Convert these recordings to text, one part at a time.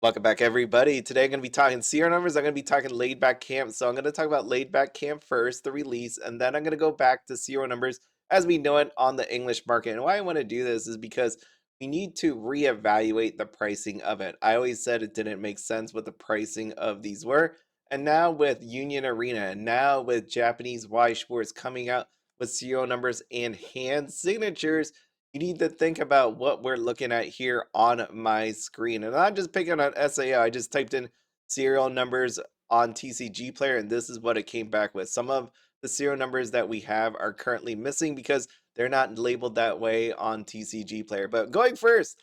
Welcome back, everybody. Today I'm going to be talking serial numbers. I'm going to be talking laid back camp. So I'm going to talk about laid back camp first, the release, and then I'm going to go back to serial numbers as we know it on the English market. And why I want to do this is because we need to reevaluate the pricing of it. I always said it didn't make sense what the pricing of these were. And now with Union Arena, and now with Japanese Weiss Schwarz coming out with serial numbers and hand signatures, you need to think about what we're looking at here on my screen. And I'm just picking on SAO. I just typed in serial numbers on TCG Player, and this is what it came back with. Some of the serial numbers that we have are currently missing because they're not labeled that way on TCG Player. But going first,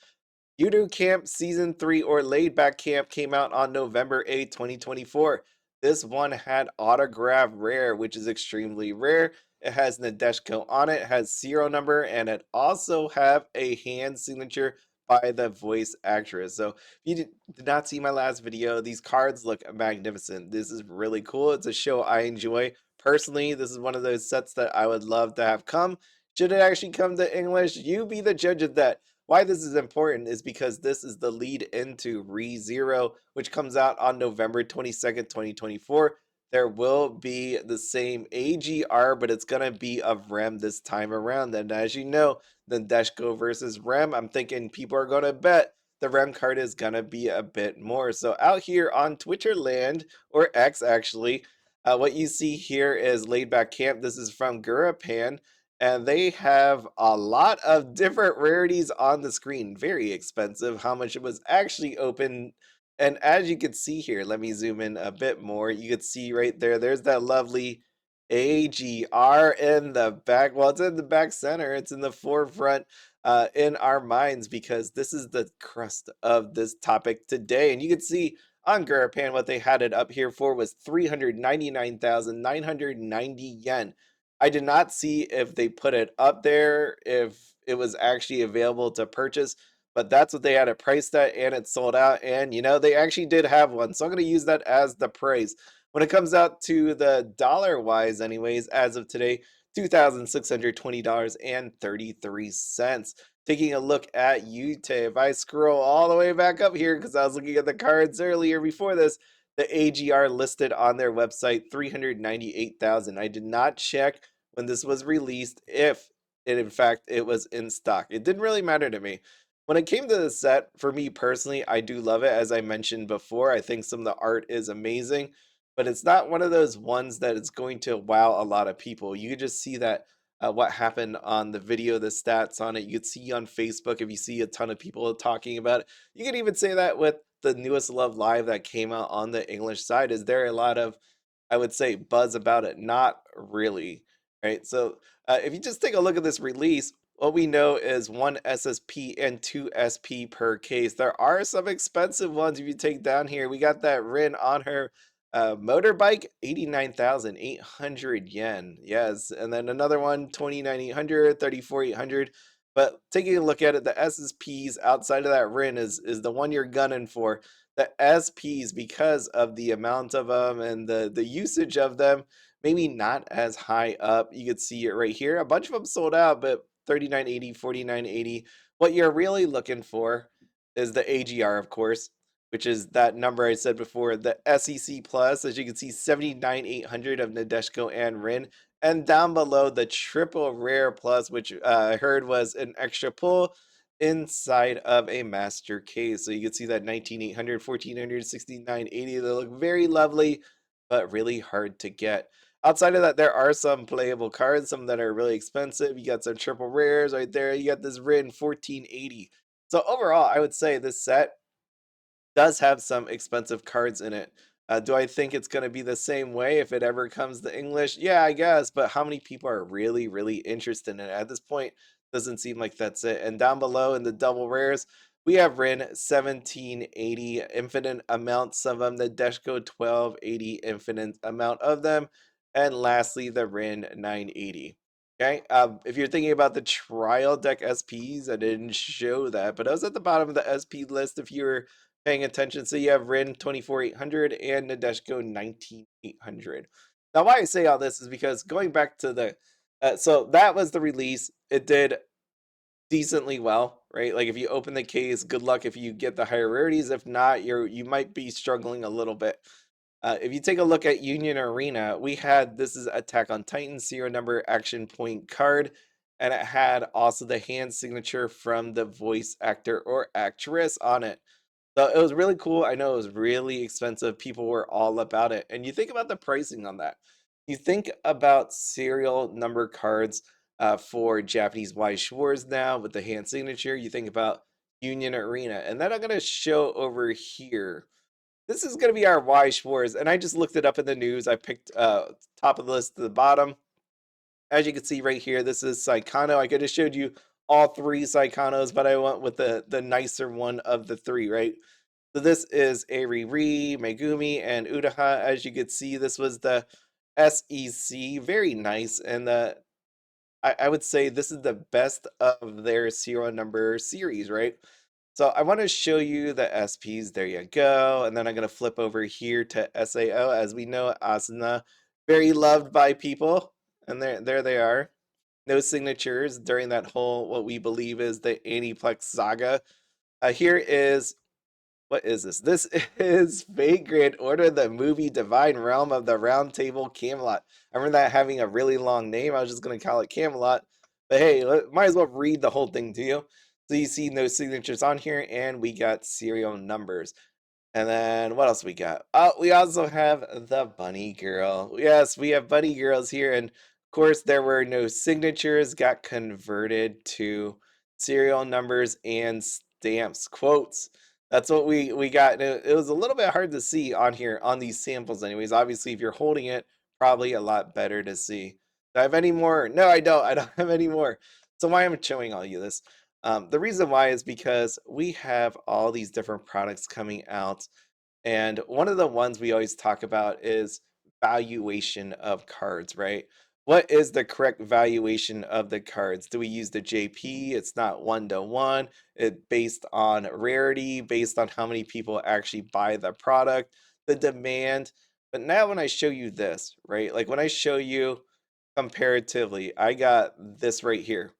Yuru Camp Season 3 or Laid Back Camp came out on November 8th, 2024. This one had autograph rare, which is extremely rare. It has Nadeshiko on it, has serial number, and it also have a hand signature by the voice actress. So if you did not see my last video, these cards look magnificent. This is really cool. It's a show I enjoy. Personally, this is one of those sets that I would love to have come. Should it actually come to English? You be the judge of that. Why this is important is because this is the lead into ReZero, which comes out on November 22nd, 2024. There will be the same AGR, but it's going to be of REM this time around. And as you know, the Deshko versus REM, I'm thinking people are going to bet the REM card is going to be a bit more. So out here on Twitter land, or X actually, what you see here is Laid Back Camp. This is from Gurapan, and they have a lot of different rarities on the screen. Very expensive. How much it was actually open. And as you can see here, let me zoom in a bit more. You can see right there, there's that lovely AGR in the back. Well, it's in the back center, it's in the forefront in our minds because this is the crust of this topic today. And you can see on Gurapan, what they had it up here for was 399,990 yen. I did not see if they put it up there, if it was actually available to purchase, but that's what they had it priced at, and it sold out. And they actually did have one, so I'm going to use that as the price. When it comes out to the dollar wise, anyways, as of today, $2,620.33. Taking a look at Ute, if I scroll all the way back up here, because I was looking at the cards earlier before this, the AGR listed on their website 398,000. I did not check when this was released if in fact it was in stock. It didn't really matter to me. When it came to the set, for me personally, I do love it. As I mentioned before, I think some of the art is amazing, but it's not one of those ones that is going to wow a lot of people. You could just see that what happened on the video, the stats on it. You could see on Facebook if you see a ton of people talking about it. You could even say that with the newest Love Live that came out on the English side. Is there a lot of, I would say, buzz about it? Not really, right? So if you just take a look at this release, what we know is one SSP and two SP per case. There are some expensive ones. If you take down here, we got that Rin on her motorbike, 89,800 yen. Yes. And then another one, 29,800, 34,800. But taking a look at it, the SSPs outside of that Rin is the one you're gunning for. The SPs, because of the amount of them and the usage of them, maybe not as high up. You could see it right here. A bunch of them sold out, but 3980, 4980. What you're really looking for is the AGR, of course, which is that number I said before, the SEC plus. As you can see, 79,800 of Nadeshiko and Rin. And down below, the triple rare plus, which I heard was an extra pull inside of a master case. So you can see that 19,800, 1400, 6980. They look very lovely, but really hard to get. Outside of that, there are some playable cards, some that are really expensive. You got some triple rares right there. You got this Rin 1480. So overall, I would say this set does have some expensive cards in it. Do I think it's going to be the same way if it ever comes to English? Yeah, I guess. But how many people are really, really interested in it at this point? Doesn't seem like that's it. And down below in the double rares, we have Rin 1780, infinite amounts of them. The Deshko 1280, infinite amount of them. And lastly, the Rin 980. Okay, if you're thinking about the trial deck SPs, I didn't show that, but I was at the bottom of the SP list if you're paying attention. So you have Rin 24,800 and Nadeshiko 19,800. Now, why I say all this is because going back to the, so that was the release. It did decently well, right? Like if you open the case, good luck if you get the higher rarities. If not, you might be struggling a little bit. If you take a look at Union Arena, we had this is Attack on Titan serial number action point card, and it had also the hand signature from the voice actor or actress on it. So it was really cool. I know it was really expensive. People were all about it. And you think about the pricing on that. You think about serial number cards for Japanese Weiss Schwarz now with the hand signature. You think about Union Arena. And then I'm going to show over here. This is going to be our Weiss Schwarz. And I just looked it up in the news. I picked top of the list to the bottom. As you can see right here, this is Seakano. I could have showed you all three Saikanos, but I went with the nicer one of the three, right? So this is Ariri, Megumi, and Utaha. As you can see, this was the SEC. Very nice. And I would say this is the best of their serial number series, right? So I want to show you the SPs. There you go. And then I'm going to flip over here to SAO. As we know, Asuna, very loved by people. And there they are. No signatures during that whole, what we believe is the Aniplex saga. Here is what is this? This is Vagrant Order, the movie Divine Realm of the Round Table Camelot. I remember that having a really long name. I was just going to call it Camelot. But hey, might as well read the whole thing to you. So you see no signatures on here, and we got serial numbers. And then what else we got? Oh, we also have the bunny girl. Yes, we have bunny girls here. And of course, there were no signatures, got converted to serial numbers and stamps, quotes. That's what we got. And it was a little bit hard to see on here on these samples, anyways. Obviously, if you're holding it, probably a lot better to see. Do I have any more? No, I don't. I don't have any more. So why am I showing all you this? The reason why is because we have all these different products coming out. And one of the ones we always talk about is valuation of cards, right? What is the correct valuation of the cards? Do we use the JP? It's not 1-to-1. It's based on rarity, based on how many people actually buy the product, the demand. But now when I show you this, right? Like when I show you comparatively, I got this right here.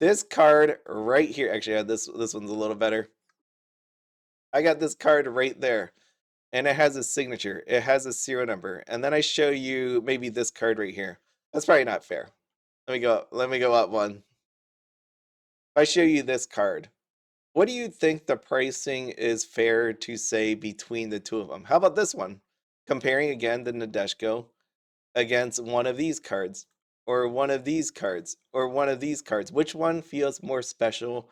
This card right here, actually, this one's a little better. I got this card right there, and it has a signature. It has a serial number, and then I show you maybe this card right here. That's probably not fair. Let me go. Let me go up one. If I show you this card, what do you think the pricing is fair to say between the two of them? How about this one? Comparing again the Nadeshiko against one of these cards, or one of these cards, or one of these cards. Which one feels more special,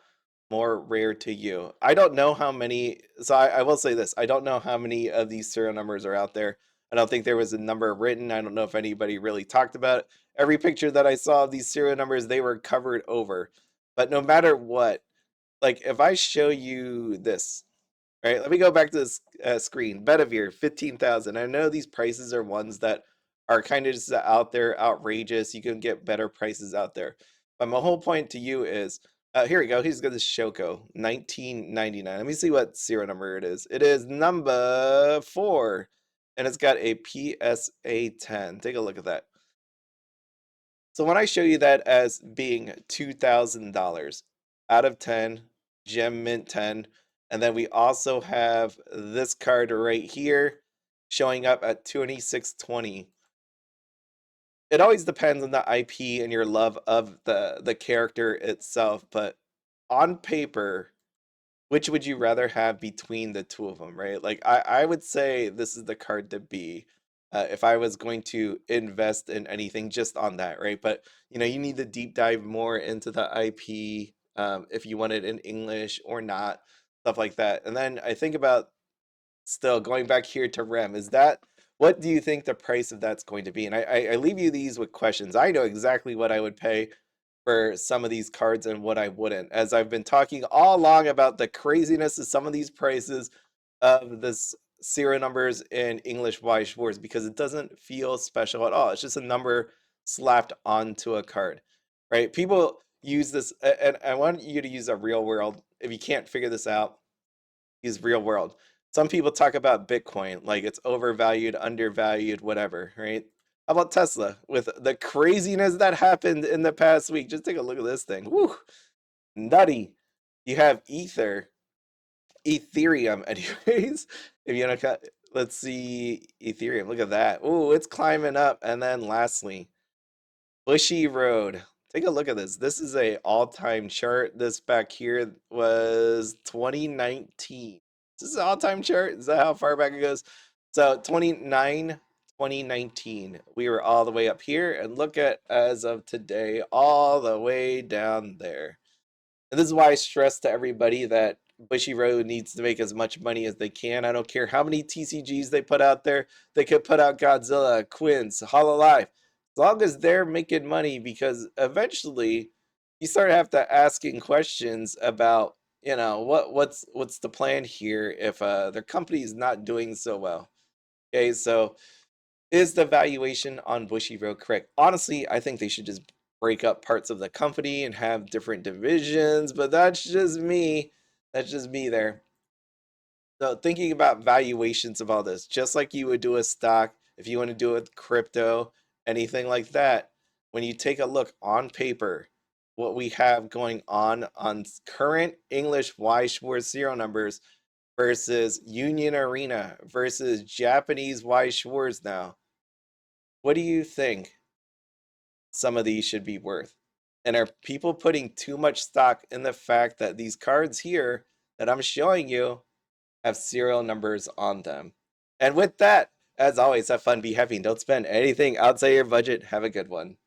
more rare to you? I don't know how many, so I will say this, I don't know how many of these serial numbers are out there. I don't think there was a number written. I don't know if anybody really talked about it. Every picture that I saw of these serial numbers, they were covered over. But no matter what, like if I show you this, right, let me go back to this screen. Bedivere, 15,000. I know these prices are ones that are kind of just out there, outrageous. You can get better prices out there. But my whole point to you is, here we go. He's got this Shoko, 1999. Let me see what serial number it is. It is number 4, and it's got a PSA 10. Take a look at that. So when I show you that as being $2,000 out of 10, gem mint 10, and then we also have this card right here showing up at 2620. It always depends on the IP and your love of the character itself, but on paper, which would you rather have between the two of them, right? Like I would say this is the card to be if I was going to invest in anything just on that, right? But you know, you need to deep dive more into the IP if you want it in English or not, stuff like that. And then I think about still going back here to REM. Is that what do you think the price of that's going to be? And I leave you these with questions. I know exactly what I would pay for some of these cards and what I wouldn't. As I've been talking all along about the craziness of some of these prices of this serial numbers in English Weiss Schwarz because it doesn't feel special at all. It's just a number slapped onto a card, right? People use this, and I want you to use a real world. If you can't figure this out, use real world. Some people talk about Bitcoin like it's overvalued, undervalued, whatever, right? How about Tesla with the craziness that happened in the past week? Just take a look at this thing. Woo! Nutty. You have Ether. Ethereum, anyways. If you want to cut, let's see Ethereum. Look at that. Oh, it's climbing up. And then lastly, Bushiroad. Take a look at this. This is a all-time chart. This back here was 2019. This is an all-time chart. Is that how far back it goes? So 2019. We were all the way up here, and look at as of today, all the way down there. And this is why I stress to everybody that Bushiroad needs to make as much money as they can. I don't care how many TCGs they put out there. They could put out Godzilla, Quince, Hololive. As long as they're making money, because eventually you start have to asking questions about, what's the plan here if their company is not doing so well. Okay, so is the valuation on Bushiroad correct? Honestly, I think they should just break up parts of the company and have different divisions, but that's just me. That's just me there. So thinking about valuations of all this, just like you would do a stock, if you want to do it with crypto, anything like that, when you take a look on paper, what we have going on current English Weiss Schwarz serial numbers versus Union Arena versus Japanese Weiss Schwarz now. What do you think some of these should be worth? And are people putting too much stock in the fact that these cards here that I'm showing you have serial numbers on them? And with that, as always, have fun, be happy, and don't spend anything outside your budget. Have a good one.